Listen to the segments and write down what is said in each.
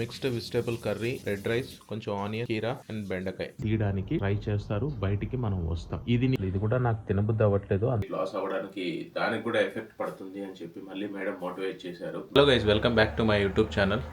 Mixed vegetable curry, red rice, కొంచెం onion, కీరా and బెండకాయ తీయడానికి ట్రై చేస్తారు. బయటికి మనం వస్తాం. ఇది కూడా నాకు తినబుద్ధి అవ్వట్లేదు. లాస్ అవ్వడానికి దానికి కూడా ఎఫెక్ట్ పడుతుంది అని చెప్పి మళ్ళీ మేడం మోటివేట్ చేశారు. Hello guys, welcome back to my YouTube channel.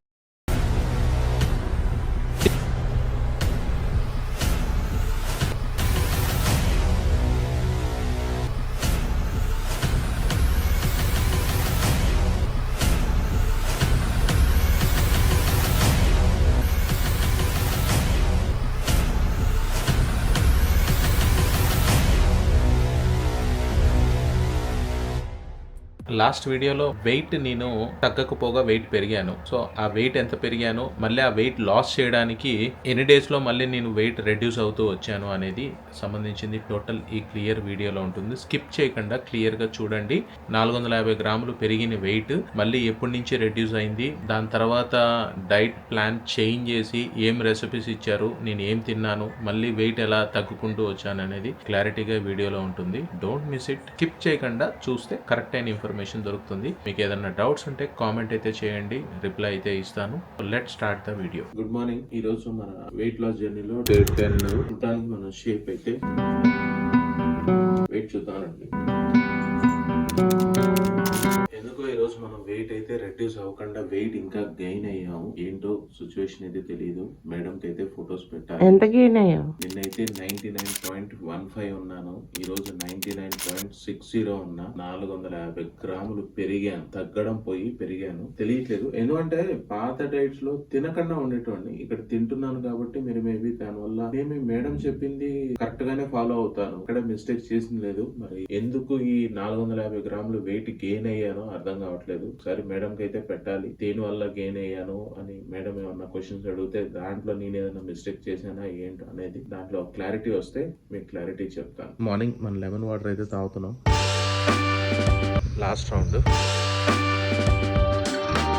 Last వీడియోలో వెయిట్ నేను తగ్గకపోగా వెయిట్ పెరిగాను. సో ఆ వెయిట్ ఎంత పెరిగాను, మళ్ళీ ఆ వెయిట్ లాస్ చేయడానికి ఎన్ని డేస్ లో మళ్ళీ నేను వెయిట్ రెడ్యూస్ అవుతూ వచ్చాను అనేది సంబంధించింది టోటల్ ఈ క్లియర్ వీడియోలో ఉంటుంది. స్కిప్ చేయకుండా క్లియర్ గా చూడండి. 450 గ్రాములు పెరిగిన వెయిట్ మళ్ళీ ఎప్పటి నుంచి రెడ్యూస్ అయింది, దాని తర్వాత డైట్ ప్లాన్ చేంజ్ చేసి ఏం రెసిపీస్ ఇచ్చారు, నేను ఏం తిన్నాను, మళ్ళీ వెయిట్ ఎలా తగ్గుకుంటూ వచ్చాను అనేది క్లారిటీగా వీడియోలో ఉంటుంది. Don't miss it. స్కిప్ చేయకుండా చూస్తే కరెక్ట్ అయిన ఇన్ఫర్మేషన్ దొరుకుతుంది. మీకు ఏదైనా డౌట్స్ ఉంటే కామెంట్ అయితే చేయండి, రిప్లై అయితే ఇస్తాను. Let start the video. Good morning. ఈ రోజు మన వెయిట్ లాస్ జర్నీలో డే 10 చూడడానికి మన షేప్ అయితే వెయిట్ చూద్దామండి. ఎందుకో ఈ రోజు మనం వెయిట్ అయితే రెడ్యూస్ అవ్వకుండా వెయిట్ ఇంకా గెయిన్ అయ్యాము. ఏంటో సిచ్యువేషన్ అయితే తెలియదు. మేడం కి అయితే ఫొటోస్ పెట్టాలి. ఎంత గెయిన్ అయ్యావు? నిన్నైతే 99.15 ఉన్నాను. ఈ రోజు 99.60 ఉన్నా. 450 గ్రాములు పెరిగాను. తగ్గడం పోయి పెరిగాను. తెలియట్లేదు. ఎందుకంటే పాత డైట్స్ లో తినకుండా ఉండేటోడిని. ఇక్కడ తింటున్నాను కాబట్టి మీరు మేబీ దానివల్ల మేము మేడం చెప్పింది కరెక్ట్ గానే ఫాలో అవుతాను. ఇక్కడ మిస్టేక్ చేసింది లేదు. మరి ఎందుకు ఈ 450 గ్రాములు వెయిట్ గెయిన్ అయ్యానో అర్థం కావట్లేదు. ఒకసారి మేడం కి అయితే పెట్టాలి. దేని వల్ల గెయిన్ అయ్యాను అని మేడం ఏమన్నా క్వశ్చన్స్ అడిగితే దాంట్లో నేను ఏదైనా మిస్టేక్ చేశానా ఏంటో అనేది దాంట్లో క్లారిటీ వస్తే మీకు క్లారిటీ చెప్తాను. మార్నింగ్ మన లెమన్ వాటర్ అయితే తాగుతున్నాం. లాస్ట్ రౌండ్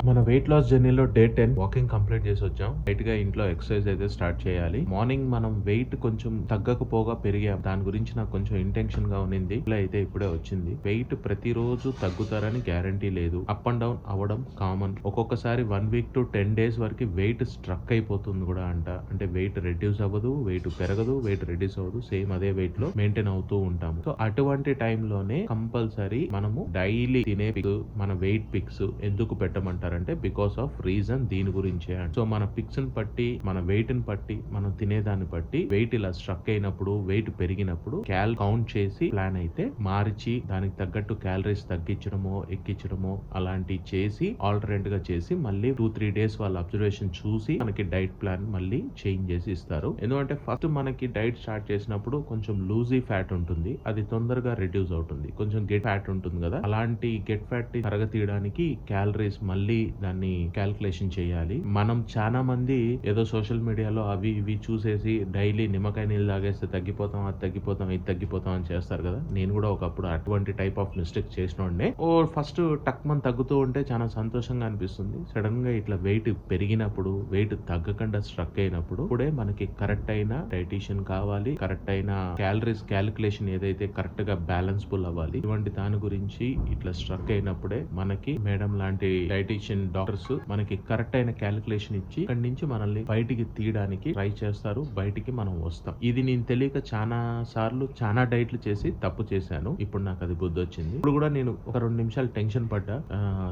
మన వెయిట్ లాస్ జర్నీలో డే 10 వాకింగ్ కంప్లీట్ చేసి వచ్చాం. లైట్ గా ఇంట్లో ఎక్సర్సైజ్ అయితే స్టార్ట్ చేయాలి. మార్నింగ్ మనం వెయిట్ కొంచెం తగ్గకపోగా పెరిగాం. దాని గురించి నాకు కొంచెం ఇంటెన్షన్ గా ఉన్నింది. అయితే ఇప్పుడే వచ్చింది. వెయిట్ ప్రతిరోజు తగ్గుతారని గ్యారంటీ లేదు. అప్ అండ్ డౌన్ అవ్వడం కామన్. ఒక్కొక్కసారి 1 వీక్ టు 10 డేస్ వరకు వెయిట్ స్ట్రక్ అయిపోతుంది కూడా అంటే వెయిట్ రెడ్యూస్ అవ్వదు, వెయిట్ పెరగదు, వెయిట్ రెడ్యూస్ అవ్వదు. సేమ్ అదే వెయిట్ లో మెయింటైన్ అవుతూ ఉంటాము. సో అటువంటి టైంలోనే కంపల్సరీ మనము డైలీ తినే పిక్స్, మన వెయిట్ పిక్స్ ఎందుకు పెట్టమంటారు అంటే బికాస్ ఆఫ్ రీజన్ దీని గురించే. సో మన పిక్స్ ని బట్టి, మన వెయిట్ ని బట్టి, మనం తినేదాన్ని బట్టి వెయిట్ ఇలా స్ట్రక్ అయినప్పుడు, వెయిట్ పెరిగినప్పుడు కౌంట్ చేసి ప్లాన్ అయితే మార్చి దానికి తగ్గట్టు క్యాలరీస్ తగ్గించడమో ఎక్కించడమో అలాంటివి చేసి ఆల్టర్నేట్ గా చేసి మళ్ళీ 2-3 డేస్ వాళ్ళ అబ్జర్వేషన్ చూసి మనకి డైట్ ప్లాన్ మళ్ళీ చేంజ్ చేసి ఇస్తారు. ఎందుకంటే ఫస్ట్ మనకి డైట్ స్టార్ట్ చేసినప్పుడు కొంచెం లూజీ ఫ్యాట్ ఉంటుంది. అది తొందరగా రెడ్యూస్ అవుతుంది. కొంచెం గెట్ ఫ్యాట్ ఉంటుంది కదా, అలాంటి గెట్ ఫ్యాట్ తరగతీయడానికి క్యాలరీస్ మళ్ళీ దాన్ని క్యాల్కులేషన్ చేయాలి. మనం చాలా మంది ఏదో సోషల్ మీడియాలో అవి ఇవి చూసేసి డైలీ నిమ్మకాయ నీళ్ళు తాగేస్తే తగ్గిపోతాం, అది తగ్గిపోతాం, ఇది తగ్గిపోతాం అని చేస్తారు కదా. నేను కూడా ఒకప్పుడు అటువంటి టైప్ ఆఫ్ మిస్టేక్ చేసినోడే. ఫస్ట్ టక్మన్ తగ్గుతూ ఉంటే చాలా సంతోషంగా అనిపిస్తుంది. సడన్ గా ఇట్లా వెయిట్ పెరిగినప్పుడు, వెయిట్ తగ్గకుండా స్ట్రక్ అయినప్పుడు ఇప్పుడే మనకి కరెక్ట్ అయిన డైటీషియన్ కావాలి. కరెక్ట్ అయిన క్యాలరీస్ క్యాల్కులేషన్ ఏదైతే కరెక్ట్ గా బ్యాలెన్స్ఫుల్ అవ్వాలి. ఇటువంటి దాని గురించి ఇట్లా స్ట్రక్ అయినప్పుడే మనకి మేడం లాంటి డైటీషియన్ డాక్టర్స్ మనకి కరెక్ట్ అయిన క్యాలిక్యులేషన్ ఇచ్చి ఇక్కడి నుంచి మనల్ని బయటికి తీయడానికి ట్రై చేస్తారు. బయటికి మనం వస్తాం. ఇది నేను తెలియక చాలా సార్లు చాలా డైట్లు చేసి తప్పు చేశాను. ఇప్పుడు నాకు అది బుద్ధి వచ్చింది. ఇప్పుడు కూడా నేను ఒక 2 నిమిషాలు టెన్షన్ పడ్డా.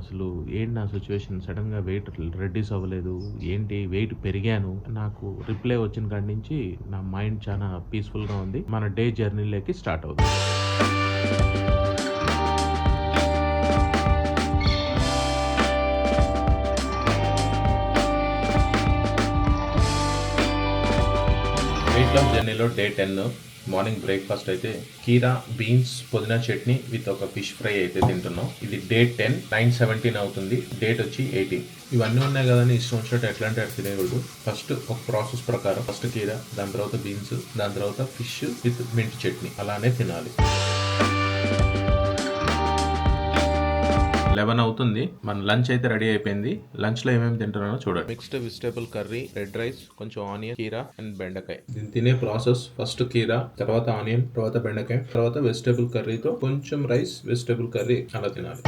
అసలు ఏంటి నా సిచ్యువేషన్, సడన్ గా వెయిట్ రెడ్యూస్ అవ్వలేదు, ఏంటి వెయిట్ పెరిగాను. నాకు రిప్లై వచ్చిన కాడి నుంచి నా మైండ్ చాలా పీస్ఫుల్ గా ఉంది. మన డే జర్నీలోకి స్టార్ట్ అవుతుంది. వెయిట్ లాస్ జర్నీలో డే 10 మార్నింగ్ బ్రేక్ఫాస్ట్ అయితే కీరా, బీన్స్, పుదీనా చట్నీ విత్ ఒక ఫిష్ ఫ్రై అయితే తింటున్నాం. ఇది డే 10, 9/17 అవుతుంది. డేట్ వచ్చి 18. ఇవన్నీ ఉన్నాయి కదా అని ఇష్టం వచ్చినట్టు ఎట్లా అంటే అట్లా తినేయకూడదు. ఫస్ట్ ఒక ప్రాసెస్ ప్రకారం ఫస్ట్ కీరా, దాని తర్వాత బీన్స్, దాని తర్వాత ఫిష్ విత్ మింట్ చట్నీ అలానే తినాలి. 11 అవుతుంది. మన లంచ్ అయితే రెడీ అయిపోయింది. లంచ్ లో ఏమేమి తింటున్నానో చూడండి. Mixed vegetable curry, red rice, కొంచెం ఆనియన్, కీరా అండ్ బెండకాయ. దీన్ని తినే ప్రాసెస్ ఫస్ట్ కీరా, తర్వాత ఆనియన్, తర్వాత బెండకాయ, తర్వాత వెజిటేబుల్ కర్రీతో కొంచెం రైస్, వెజిటేబుల్ కర్రీ అలా తినాలి.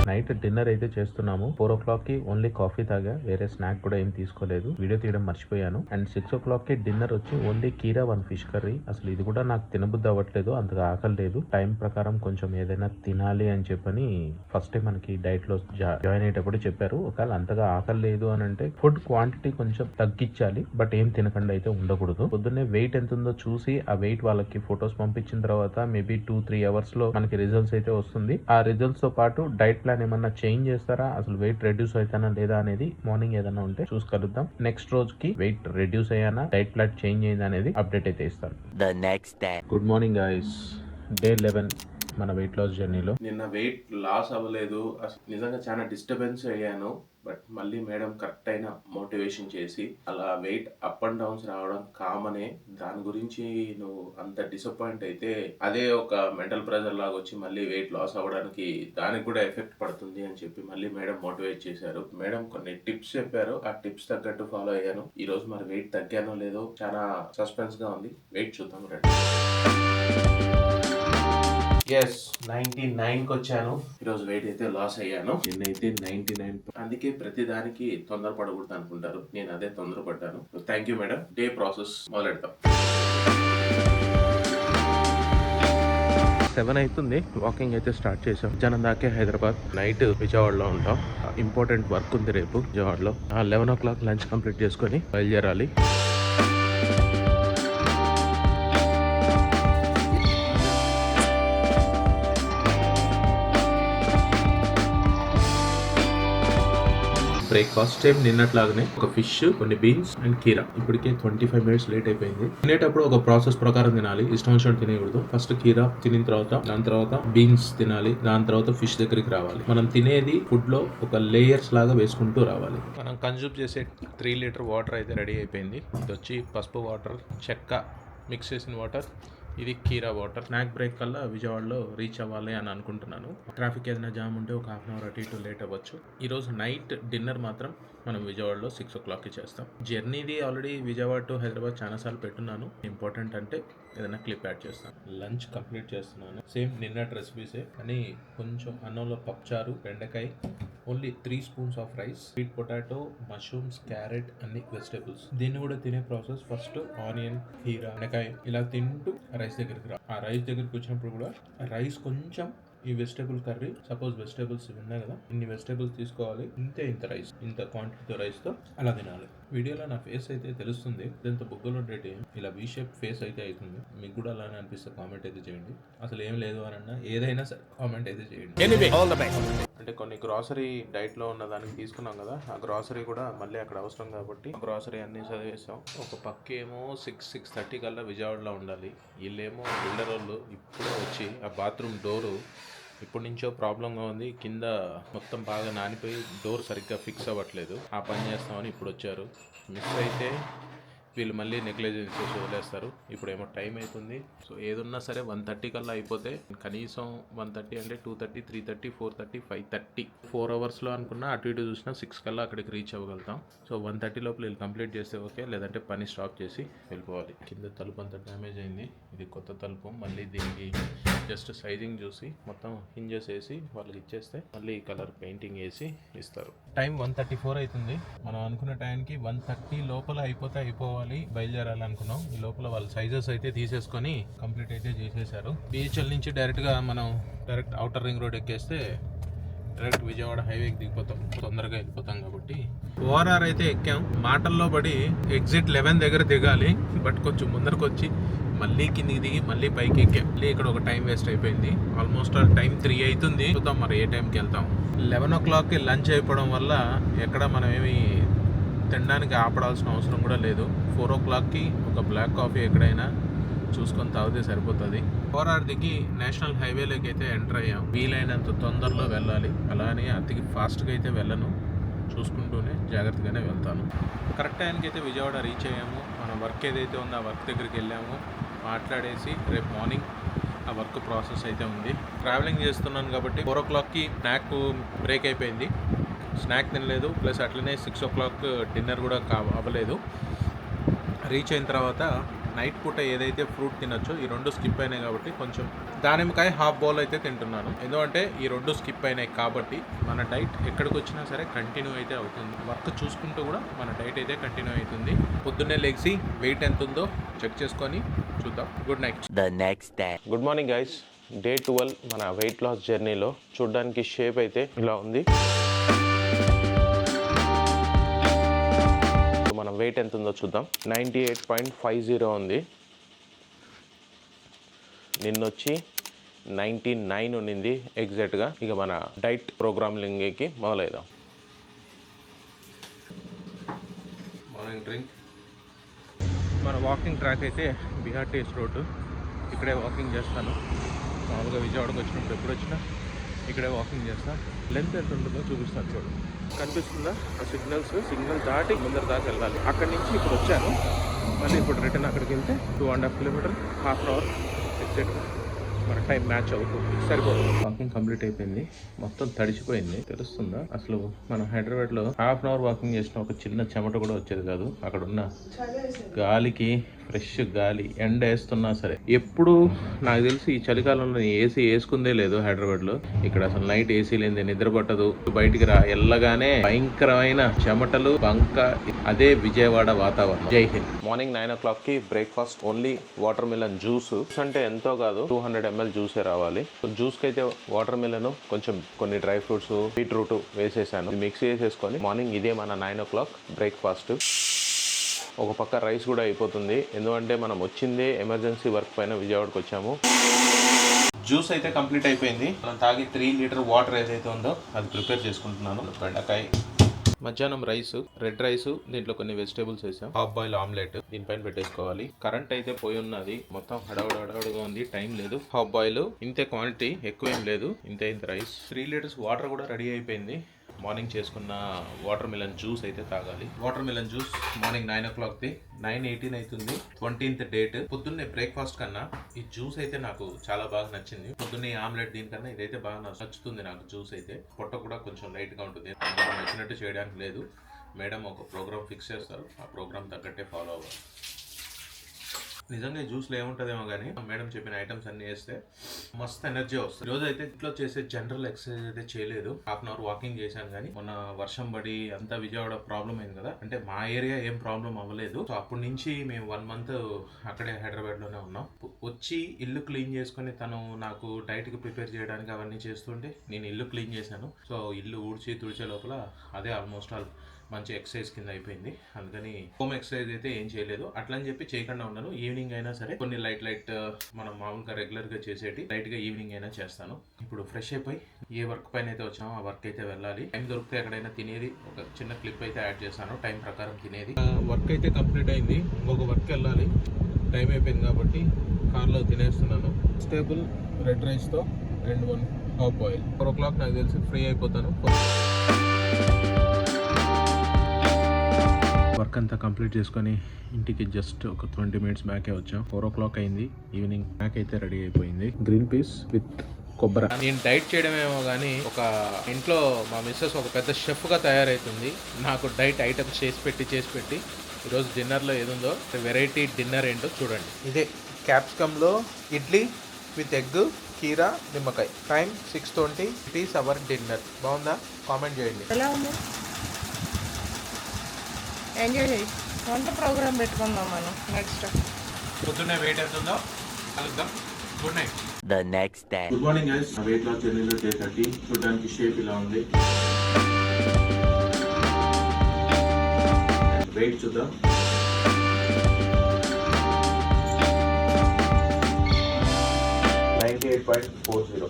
నైట్ డిన్నర్ అయితే చేస్తున్నాము. 4 o'clock కి ఓన్లీ కాఫీ తాగా, వేరే స్నాక్ కూడా ఏం తీసుకోలేదు. వీడియో తీయడం మర్చిపోయాను. అండ్ 6 o'clock కి డిన్నర్ వచ్చి ఓన్లీ కీరా 1 ఫిష్ కర్రీ. అసలు ఇది కూడా నాకు తినబుద్ధి అవ్వట్లేదు, అంతగా ఆకలి లేదు. టైం ప్రకారం కొంచెం ఏదైనా తినాలి అని చెప్పని ఫస్ట్ టైం మనకి డైట్ లో జాయిన్ అయ్యేటప్పుడు చెప్పారు. ఒకవేళ అంతగా ఆకలి లేదు అని అంటే ఫుడ్ క్వాంటిటీ కొంచెం తగ్గించాలి, బట్ ఏం తినకుండా అయితే ఉండకూడదు. పొద్దున్నే వెయిట్ ఎంత ఉందో చూసి ఆ వెయిట్ వాళ్ళకి ఫొటోస్ పంపించిన తర్వాత మేబీ 2-3 అవర్స్ లో మనకి రిజల్ట్స్ అయితే వస్తుంది. ఆ రిజల్ట్స్ తో పాటు డైట్ ప్లాన్ ఏమన్నా చేంజ్ చేస్తారా, అసలు వెయిట్ రెడ్యూస్ అవుతానా లేదా అనేది మార్నింగ్ ఏదైనా ఉంటే చూసి కలుద్దాం. నెక్స్ట్ రోజుకి వెయిట్ రెడ్యూస్ అయ్యానా, డైట్ ప్లాన్ చేంజ్ అయింది అనేది అప్డేట్ అయితే ఇస్తాను. గుడ్ మార్నింగ్ గైస్, డే 11 మన వెయిట్ లాస్ జర్నీలో. నిన్న వెయిట్ లాస్ అవ్వలేదు, అసలు నిజంగా చాలా డిస్టర్బెన్స్ అయ్యాను. బట్ మళ్ళీ మేడం కరెక్ట్ అయిన మోటివేషన్ చేసి అలా వెయిట్ అప్ అండ్ డౌన్స్ రావడం కామనే. దాని గురించి నువ్వు అంత డిసప్పాయింట్ అయితే అదే ఒక మెంటల్ ప్రెజర్ లాగా వచ్చి మళ్ళీ వెయిట్ లాస్ అవ్వడానికి దానికి కూడా ఎఫెక్ట్ పడుతుంది అని చెప్పి మళ్ళీ మేడం మోటివేట్ చేశారు. మేడం కొన్ని టిప్స్ చెప్పారు, ఆ టిప్స్ తగ్గట్టు ఫాలో అయ్యాను. ఈ రోజు మరి వెయిట్ తగ్గానో లేదో చాలా సస్పెన్స్ గా ఉంది. వెయిట్ చూద్దాం రండి. ఎస్ 99కి వచ్చాను. ఈరోజు వెయిట్ అయితే లాస్ అయ్యాను. నిన్నైతే 99. అందుకే ప్రతి దానికి తొందరపడకూడదు అనుకుంటారు, నేను అదే తొందరపడ్డాను. Thank you madam. Day process మొదలెడతాం. 7 అవుతుంది. వాకింగ్ అయితే స్టార్ట్ చేసాం. జనం దాకే హైదరాబాద్, నైట్ విజయవాడలో ఉంటాం. ఇంపార్టెంట్ వర్క్ ఉంది రేపు విజయవాడలో. 11 o'clock లంచ్ కంప్లీట్ చేసుకొని బయలుదేరాలి. బ్రేక్ఫాస్ట్ సేమ్ నిన్నట్లాగానే ఒక ఫిష్, కొన్ని బీన్స్ అండ్ కీరా. ఇప్పటికే 25 minutes లేట్ అయిపోయింది. తినేటప్పుడు ఒక ప్రాసెస్ ప్రకారం తినాలి, ఇష్టం వచ్చినట్టు తినేయకూడదు. ఫస్ట్ కీరా తినిన తర్వాత, దాని తర్వాత బీన్స్ తినాలి, దాని తర్వాత ఫిష్ దగ్గరికి రావాలి. మనం తినేది ఫుడ్ లో ఒక లేయర్స్ లాగా వేసుకుంటూ రావాలి. మనం కన్జ్యూమ్ చేసే 3 లీటర్ వాటర్ అయితే రెడీ అయిపోయింది. ఇది వచ్చి పసుపు వాటర్, చెక్క మిక్స్ చేసిన వాటర్, ఇది కీరా వాటర్. స్నాక్ బ్రేక్ కల్లా విజయవాడలో రీచ్ అవ్వాలి అని అనుకుంటున్నాను. ట్రాఫిక్ ఏదైనా జామ్ ఉంటే ఒక 1/2 hour అటు ఇటు లేట్ అవ్వచ్చు. ఈరోజు నైట్ డిన్నర్ మాత్రం మనం విజయవాడలో 6 o'clockకి చేస్తాం. జర్నీది ఆల్రెడీ విజయవాడ టు హైదరాబాద్ చాలాసార్లు పెట్టున్నాను. ఇంపార్టెంట్ అంటే ఏదైనా క్లిప్ యాడ్ చేస్తాను. లంచ్ కంప్లీట్ చేస్తున్నాను. సేమ్ నిన్నటి రెసిపీసే, కానీ కొంచెం అన్నంలో పప్పుచారు, బెండకాయ, only 3 spoons of rice, sweet potato, mushrooms, carrot, అన్ని వెజిటేబుల్స్. దీన్ని కూడా తినే ప్రాసెస్ ఫస్ట్ ఆనియన్, కీరా, బెండకాయ ఇలా తింటూ రైస్ దగ్గరికి రా. ఆ రైస్ దగ్గరికి వచ్చినప్పుడు కూడా రైస్ కొంచెం ఈ వెజిటేబుల్ కర్రీ, సపోజ్ వెజిటేబుల్స్ ఉన్నాయి కదా, ఇన్ని వెజిటేబుల్స్ తీసుకోవాలి, ఇంత రైస్, ఇంత క్వాంటిటీతో రైస్తో అలా తినాలి. వీడియోలో నా ఫేస్ అయితే తెలుస్తుంది, ఇంత బుగ్గలు ఉండేటి ఇలా వీ షేప్ ఫేస్ అయితే అవుతుంది. మీకు కూడా అలానే అనిపిస్తే కామెంట్ అయితే చేయండి. అసలు ఏం లేదు అని ఏదైనా సరే కామెంట్ అయితే చేయండి. అంటే కొన్ని గ్రాసరీ డైట్లో ఉన్న దానికి తీసుకున్నాం కదా, ఆ గ్రాసరీ కూడా మళ్ళీ అక్కడ అవసరం కాబట్టి గ్రాసరీ అన్ని చదివేసాం. ఒక పక్కేమో 6-6:30 కల్లా విజయవాడలో ఉండాలి. వీళ్ళేమో బిల్డర్ వాళ్ళు ఇప్పుడే వచ్చి ఆ బాత్రూమ్ డోరు ఇప్పటి నుంచో ప్రాబ్లంగా ఉంది, కింద మొత్తం బాగా నానిపోయి డోర్ సరిగ్గా ఫిక్స్ అవ్వట్లేదు. ఆ పని చేస్తామని ఇప్పుడు వచ్చారు. మిస్ అయితే వీళ్ళు మళ్ళీ నెగ్లిజెన్స్ చేసి వదిలేస్తారు. ఇప్పుడేమో టైం అవుతుంది. సో ఏదున్నా సరే 1:30 కల్లా అయిపోతే, కనీసం 1:30 అంటే 2:30, 3:30, 4:30, 5:30, 4 అవర్స్లో అనుకున్నా అటు ఇటు చూసినా 6 కల్లా అక్కడికి రీచ్ అవ్వగలుగుతాం. సో 1:30 లోపల వీళ్ళు కంప్లీట్ చేస్తే ఓకే, లేదంటే పని స్టాప్ చేసి వెళ్ళిపోవాలి. కింద తలుపు అంతా డ్యామేజ్ అయింది, ఇది కొత్త తలుపు. మళ్ళీ దీనికి జస్ట్ సైజింగ్ చూసి మొత్తం హింజెస్ వేసి వాళ్ళకి ఇచ్చేస్తే మళ్ళీ కలర్ పెయింటింగ్ వేసి ఇస్తారు. టైం 1:34 అవుతుంది. మనం అనుకున్న టైంకి 1:30 లోపల అయిపోవాలి, బయలుదేరాలి అనుకున్నాం. ఈ లోపల వాళ్ళు సైజెస్ అయితే తీసేసుకొని కంప్లీట్ అయితే చేసేసారు. బిహెచ్ఎల్ నుంచి మనం డైరెక్ట్ అవుటర్ రింగ్ రోడ్ ఎక్కేస్తే డైరెక్ట్ విజయవాడ హైవేకి దిగిపోతాం, తొందరగా వెళ్ళిపోతాం కాబట్టి. ఓఆర్ఆర్ అయితే ఎక్కాం. మాటల్లో పడి ఎగ్జిట్ 11 దగ్గర దిగాలి, బట్ కొంచెం ముందరకు వచ్చి మళ్ళీ కిందికి దిగి మళ్ళీ పైకి ఎక్కాం. మళ్ళీ ఇక్కడ ఒక టైం వేస్ట్ అయిపోయింది. ఆల్మోస్ట్ టైం 3 అవుతుంది. చూద్దాం మరి ఏ టైంకి వెళ్తాం. 11 o'clockకి లంచ్ అయిపోవడం వల్ల ఎక్కడ మనం ఏమి తినడానికి ఆపడాల్సిన అవసరం కూడా లేదు. 4 o'clockకి ఒక బ్లాక్ కాఫీ ఎక్కడైనా చూసుకొని తాగితే సరిపోతుంది. ఓఆర్ఆర్ దిగి నేషనల్ హైవేలోకి అయితే ఎంటర్ అయ్యాం. వీలైనంత తొందరలో వెళ్ళాలి, అలానే అతి ఫాస్ట్గా అయితే వెళ్ళను, చూసుకుంటూనే జాగ్రత్తగానే వెళ్తాను. కరెక్ట్ టైంకి అయితే విజయవాడ రీచ్ అయ్యాము. మన వర్క్ ఏదైతే ఉందో ఆ వర్క్ దగ్గరికి వెళ్ళాము, మాట్లాడేసి రేపు మార్నింగ్ ఆ వర్క్ ప్రాసెస్ అయితే ఉంది. ట్రావెలింగ్ చేస్తున్నాను కాబట్టి 4 o'clockకి స్నాక్ బ్రేక్ అయిపోయింది. స్నాక్ తినలేదు, ప్లస్ అట్లనే 6 o'clock డిన్నర్ కూడా అవ్వలేదు. రీచ్ అయిన తర్వాత నైట్ పూట ఏదైతే ఫ్రూట్ తినొచ్చో ఈ రెండు స్కిప్ అయినాయి కాబట్టి కొంచెం దానిమ్మకాయ హాఫ్ బౌల్ అయితే తింటున్నాను. ఎందుకంటే ఈ రెండు స్కిప్ అయినాయి కాబట్టి మన డైట్ ఎక్కడికి వచ్చినా సరే కంటిన్యూ అయితే అవుతుంది. వర్క్ చూసుకుంటూ కూడా మన డైట్ అయితే కంటిన్యూ అవుతుంది. పొద్దున్నే లెగ్సి వెయిట్ ఎంత ఉందో చెక్ చేసుకొని చూద్దాం. Good night. Good morning guys. Day 12 మన వెయిట్ లాస్ జర్నీలో చూడడానికి షేప్ అయితే ఇలా ఉంది. మన వెయిట్ ఎంత ఉందో చూద్దాం. 98.50 ఉంది. నిన్నొచ్చి 99 ఉన్నింది ఎగ్జాక్ట్గా. ఇక మన డైట్ ప్రోగ్రామింగ్కి మొదలైదాం. Morning drink. మన వాకింగ్ ట్రాక్ అయితే బిహార్టీఎస్ రోడ్డు. ఇక్కడే వాకింగ్ చేస్తాను. మామూలుగా విజయవాడకు వచ్చినప్పుడు ఎప్పుడు వచ్చినా ఇక్కడే వాకింగ్ చేస్తాను. లెంత్ ఎంత ఉంటుందో చూపిస్తాను చూడు. కనిపిస్తుందా ఆ సిగ్నల్ దాటి ముందర దాకా వెళ్ళాలి. అక్కడి నుంచి ఇప్పుడు వచ్చాను. మళ్ళీ ఇప్పుడు రిటర్న్ అక్కడికి వెళ్తే 2.5 కిలోమీటర్, హాఫ్ అన్ అవర్ ఎగ్జాక్ట్గా మన టైం మ్యాచ్ అవుతుంది. సరిపోతుంది. వాకింగ్ కంప్లీట్ అయిపోయింది. మొత్తం తడిచిపోయింది. తెలుస్తుందా? అసలు మనం హైదరాబాద్లో హాఫ్ అన్ అవర్ వాకింగ్ చేసిన ఒక చిన్న చెమట కూడా వచ్చేది కాదు. అక్కడ ఉన్న గాలికి, ఫ్రెష్ గాలి, ఎండ వేస్తున్నా సరే. ఎప్పుడు నాకు తెలిసి ఈ చలికాలంలో ఏసీ వేసుకుందే లేదు హైదరాబాద్లో. ఇక్కడ అసలు నైట్ ఏసీ లేని నిద్ర పట్టదు. బయటికి వెళ్ళగానే భయంకరమైన చెమటలు, బంక. అదే విజయవాడ వాతావరణం. జై హింద్. మార్నింగ్ 9 o'clockకి breakfast. Only water melon juice. అంటే ఎంతో కాదు, 200 ml జ్యూసే రావాలి. జ్యూస్కి అయితే వాటర్ మిలన్, కొంచెం కొన్ని డ్రై ఫ్రూట్స్, బీట్రూట్ వేసేసాను. మిక్స్ చేసేసుకొని మార్నింగ్ ఇదే మన 9 o'clock బ్రేక్ఫాస్ట్. ఒక పక్క రైస్ కూడా అయిపోతుంది. ఎందుకంటే మనం వచ్చిందే ఎమర్జెన్సీ వర్క్ పైన విజయవాడకు వచ్చాము. జ్యూస్ అయితే కంప్లీట్ అయిపోయింది. మనం తాగి 3 లీటర్ వాటర్ ఏదైతే ఉందో అది ప్రిపేర్ చేసుకుంటున్నాను. బెండకాయ, మధ్యాహ్నం రైస్, రెడ్ రైస్, దీంట్లో కొన్ని వెజిటేబుల్స్ వేసాం. హాఫ్ బాయిల్ ఆమ్లెట్ దీనిపైన పెట్టేసుకోవాలి. కరెంట్ అయితే పోయి ఉన్నది. మొత్తం హడావుడిగా ఉంది. టైం లేదు. హాఫ్ బాయిల్ ఇంతే క్వాంటిటీ, ఎక్కువేం లేదు. ఇంతే రైస్. 3 లీటర్స్ వాటర్ కూడా రెడీ అయిపోయింది. మార్నింగ్ చేసుకున్న వాటర్ మిలన్ జ్యూస్ అయితే తాగాలి. Water melon juice morning 9 o'clockది. 9/18 అవుతుంది. 20th date. పొద్దున్నే బ్రేక్ఫాస్ట్ కన్నా ఈ జ్యూస్ అయితే నాకు చాలా బాగా నచ్చింది. పొద్దున్నే ఆమ్లెట్ దీనికన్నా ఇదైతే బాగా నచ్చుతుంది నాకు. జ్యూస్ అయితే పొట్ట కూడా కొంచెం లైట్గా ఉంటుంది. నచ్చినట్టు చేయడానికి లేదు. మేడం ఒక ప్రోగ్రామ్ ఫిక్స్ చేస్తారు. ఆ ప్రోగ్రామ్ తగ్గట్టే ఫాలో అవ్వాలి. నిజంగా ఈ జ్యూస్లో ఏముంటుందేమో కానీ మేడం చెప్పిన ఐటమ్స్ అన్ని వేస్తే మస్తు ఎనర్జీ వస్తుంది. ఈరోజు అయితే ఇంట్లో చేసే జనరల్ ఎక్సర్సైజ్ అయితే చేయలేదు. హాఫ్ అన్ అవర్ వాకింగ్ చేశాను. కానీ మొన్న వర్షం పడి అంతా విజయవాడ ప్రాబ్లం అయింది కదా. అంటే మా ఏరియా ఏం ప్రాబ్లం అవ్వలేదు. సో అప్పటి నుంచి మేము 1 month అక్కడే హైదరాబాద్లోనే ఉన్నాం. వచ్చి ఇల్లు క్లీన్ చేసుకుని తను నాకు డైట్కి ప్రిపేర్ చేయడానికి అవన్నీ చేస్తుంటే నేను ఇల్లు క్లీన్ చేశాను. సో ఇల్లు ఊడ్చి తుడిచే లోపల అదే ఆల్మోస్ట్ ఆల్ మంచి ఎక్సర్సైజ్ కింద అయిపోయింది. అందుకని హోమ్ ఎక్సర్సైజ్ అయితే ఏం చేయలేదు. అట్లని చెప్పి చేయకుండా ఉన్నాను. ఈవినింగ్ అయినా సరే కొన్ని లైట్ మనం మామూలుగా రెగ్యులర్గా చేసేటి లైట్గా ఈవినింగ్ అయినా చేస్తాను. ఇప్పుడు ఫ్రెష్ అయిపోయి ఏ వర్క్ పైన అయితే వచ్చామో ఆ వర్క్ అయితే వెళ్ళాలి. టైం దొరికితే ఎక్కడైనా తినేది ఒక చిన్న క్లిప్ అయితే యాడ్ చేస్తాను. టైం ప్రకారం తినేది. వర్క్ అయితే కంప్లీట్ అయింది. ఇంకొక వర్క్ వెళ్ళాలి. టైం అయిపోయింది కాబట్టి కార్లో తినేస్తున్నాను. వెజిటేబుల్ రెడ్ రైస్తో అండ్ 1 హాఫ్ బాయిల్. 4 o'clock నాకు తెలిసి ఫ్రీ అయిపోతాను. వర్క్ అంతా కంప్లీట్ చేసుకొని ఇంటికి జస్ట్ ఒక 20 minutes బ్యాకే వచ్చాం. 4 o'clock అయింది. ఈవినింగ్ బ్యాక్ అయితే రెడీ అయిపోయింది. గ్రీన్ పీస్ విత్ కొబ్బరి. నేను డైట్ చేయడమేమో కానీ ఒక ఇంట్లో మా మిస్సెస్ ఒక పెద్ద షెఫ్గా తయారవుతుంది. నాకు డైట్ ఐటమ్స్ చేసి పెట్టి ఈరోజు డిన్నర్లో ఏదుందో వెరైటీ డిన్నర్ ఏంటో చూడండి. ఇదే క్యాప్సికమ్లో ఇడ్లీ విత్ ఎగ్, కీరా, నిమ్మకాయ. Time 6:20. It is our dinner. బాగుందా? కామెంట్ చేయండి. ఎలా ఉంది? ఎంజాయ్ చేయి. వంట ప్రోగ్రామ్ పెట్టుకుందాం మనం నెక్స్ట్. పొద్దున్నే వెయిట్ అవుతుందో కలుద్దాం. Good night. The next day. Good morning guys. Weight loss జర్నీలో డే 30. చూడడానికి షేప్ ఇలా ఉంది. వెయిట్ చూద్దాం. 98.40.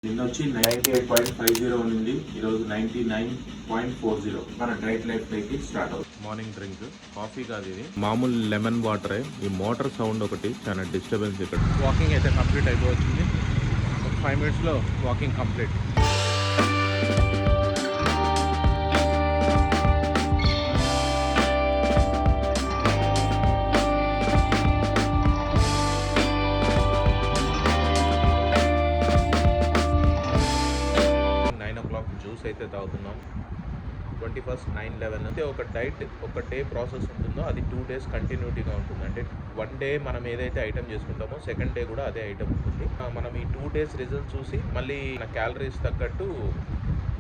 నిన్న వచ్చి 98.50 ఉండింది. ఈరోజు 99.40. మన డైట్ లైఫ్ పైకి స్టార్ట్ అవుతుంది. మార్నింగ్ డ్రింక్ కాఫీ కాదు ఇది, మామూలు లెమన్ వాటరే. ఈ మోటార్ సౌండ్ ఒకటి చాలా డిస్టర్బెన్స్ ఇక్కడ. వాకింగ్ అయితే కంప్లీట్ అయిపోవచ్చింది. ఒక 5 minutesలో వాకింగ్ కంప్లీట్. జ్యూస్ అయితే తాగుతున్నాం. 21st 9/11 అయితే ఒక డైట్ ఒక డే ప్రాసెస్ ఉంటుందో అది 2 days కంటిన్యూటీగా ఉంటుంది. అంటే 1 day మనం ఏదైతే ఐటమ్ చేసుకుంటామో సెకండ్ డే కూడా అదే ఐటమ్ ఉంటుంది. మనం ఈ 2 days రిజల్ట్ చూసి మళ్ళీ మన క్యాలరీస్ తగ్గట్టు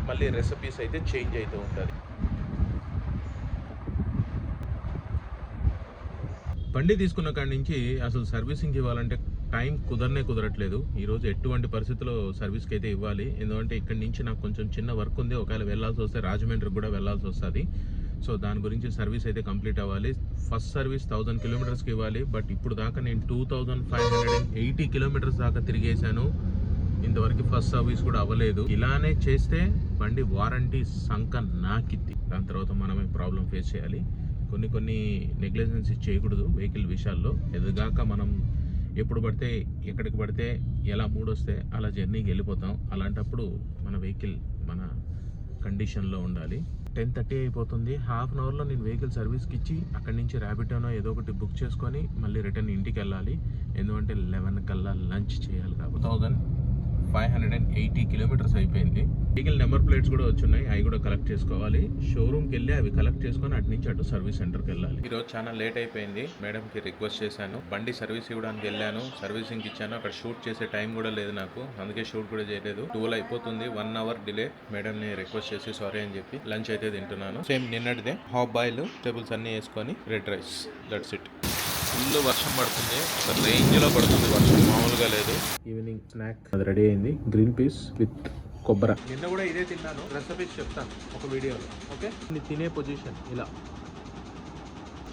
మళ్ళీ రెసిపీస్ అయితే చేంజ్ అవుతూ ఉంటుంది. బండి తీసుకున్న కాడి నుంచి అసలు సర్వీసింగ్ ఇవ్వాలంటే టైం కుదరట్లేదు. ఈరోజు ఎటువంటి పరిస్థితుల్లో సర్వీస్కి అయితే ఇవ్వాలి. ఎందుకంటే ఇక్కడి నుంచి నాకు కొంచెం చిన్న వర్క్ ఉంది. ఒకవేళ వెళ్ళాల్సి వస్తే రాజమండ్రికి కూడా వెళ్ళాల్సి వస్తుంది. సో దాని గురించి సర్వీస్ అయితే కంప్లీట్ అవ్వాలి. ఫస్ట్ సర్వీస్ 1000 kilometers ఇవ్వాలి. బట్ ఇప్పుడు దాకా నేను 2580 kilometers దాకా తిరిగేశాను. ఇంతవరకు ఫస్ట్ సర్వీస్ కూడా అవ్వలేదు. ఇలానే చేస్తే బండి వారంటీ సంక నాకిద్ది. దాని తర్వాత మనమే ప్రాబ్లం ఫేస్ చేయాలి. కొన్ని నెగ్లిజెన్సీ చేయకూడదు వెహికల్ విషయాల్లో. ఎదుగాక మనం ఎప్పుడు పడితే ఎక్కడికి పడితే ఎలా మూడొస్తే అలా జర్నీకి వెళ్ళిపోతాం. అలాంటప్పుడు మన వెహికల్ మన కండిషన్లో ఉండాలి. 10:30 అయిపోతుంది. హాఫ్ అన్ అవర్లో నేను వెహికల్ సర్వీస్కి ఇచ్చి అక్కడి నుంచి ర్యాపిడోనో ఏదో ఒకటి బుక్ చేసుకొని మళ్ళీ రిటర్న్ ఇంటికి వెళ్ళాలి. ఎందుకంటే 11 కల్లా లంచ్ చేయాలి కాబట్టి. 1580 kilometers అయిపోయింది. వెహికల్ నెంబర్ ప్లేట్స్ కూడా వచ్చున్నాయి. అవి కూడా కలెక్ట్ చేసుకోవాలి. షోరూమ్కి వెళ్ళి అవి కలెక్ట్ చేసుకొని అటు నుంచి అటు సర్వీస్ సెంటర్కి వెళ్ళాలి. ఈరోజు చాలా లేట్ అయిపోయింది. మేడంకి రిక్వెస్ట్ చేశాను. బండి సర్వీస్ ఇవ్వడానికి వెళ్ళాను. సర్వీసింగ్ ఇచ్చాను. అక్కడ షూట్ చేసే టైం కూడా లేదు నాకు. అందుకే షూట్ కూడా చేయలేదు. 12 అయిపోతుంది. 1 hour డిలే. మేడంని రిక్వెస్ట్ చేసి సారీ అని చెప్పి లంచ్ అయితే తింటున్నాను. సేమ్ నిన్నటిదే హాఫ్ బాయిల్ టేబుల్స్ అన్నీ వేసుకొని red rice. That's it. Full వర్షం పడుతుంది. ఒక రేంజ్లో పడుతుంది వర్షం, మామూలుగా లేదు. ఈవినింగ్ స్నాక్ అది రెడీ అయింది. గ్రీన్ పీస్ విత్ కొబ్బరి. నిన్న కూడా ఇదే తిన్నాను. రెసిపీస్ చెప్తాను ఒక వీడియోలో. ఓకే, తినే పొజిషన్ ఇలా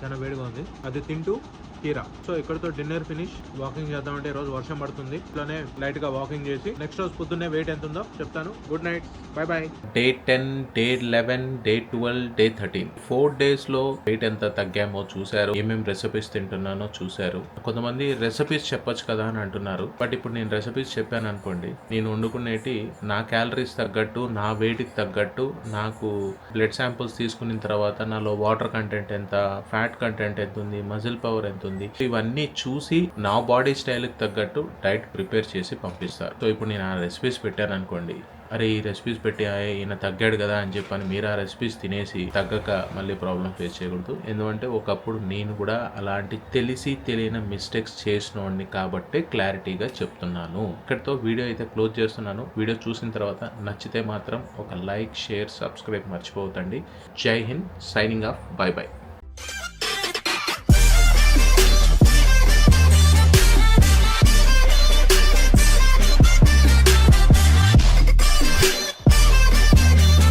చాలా వేడిగా ఉంది. అది తింటూ కీరా. సో ఇక్కడతో డిన్నర్ ఫినిష్. వాకింగ్ చేద్దామంటే రోజు వర్షం పడుతుంది. ఇట్లానే లైట్ గా వాకింగ్ చేసి నెక్స్ట్ రోజు పొద్దున్నే వెయిట్ ఎంత ఉందో చెప్తాను. Good night, by by. Day 10, day 11, day 12, day 13 4 days లో వెయిట్ ఎంత తగ్గామో చూశారు. ఏమేమి రెసిపీస్ తింటున్నానో చూశారు. కొంతమంది రెసిపీస్ చెప్పొచ్చు కదా అని అంటున్నారు. బట్ ఇప్పుడు నేను రెసిపీస్ చెప్పాను అనుకోండి, నేను వండుకునేటి నా క్యాలరీస్ తగ్గట్టు, నా వెయిట్కి తగ్గట్టు, నాకు బ్లడ్ శాంపుల్స్ తీసుకున్న తర్వాత నాలో వాటర్ కంటెంట్ ఎంత, ఫ్యాట్ కంటెంట్ ఎంత ఉంది, మజిల్ పవర్ ఎంత ఉంది, ఇవన్నీ చూసి నా బాడీ స్టైల్కి తగ్గట్టు డైట్ ప్రిపేర్ చేసి పంపిస్తారు. సో ఇప్పుడు నేను ఆ రెసిపీస్ పెట్టాను అనుకోండి, అరే ఈ రెసిపీస్ పెట్టి ఈయన తగ్గాడు కదా అని చెప్పని మీరు ఆ రెసిపీస్ తినేసి తగ్గక మళ్ళీ ప్రాబ్లం ఫేస్ చేయకూడదు. ఎందుకంటే ఒకప్పుడు నేను కూడా అలాంటి తెలిసి తెలియని మిస్టేక్స్ చేసినోడిని కాబట్టి క్లారిటీగా చెప్తున్నాను. ఇక్కడితో వీడియో అయితే క్లోజ్ చేస్తున్నాను. వీడియో చూసిన తర్వాత నచ్చితే మాత్రం ఒక లైక్, షేర్, సబ్స్క్రైబ్ మర్చిపోవద్దండి. Jai Hind, signing off, bye by.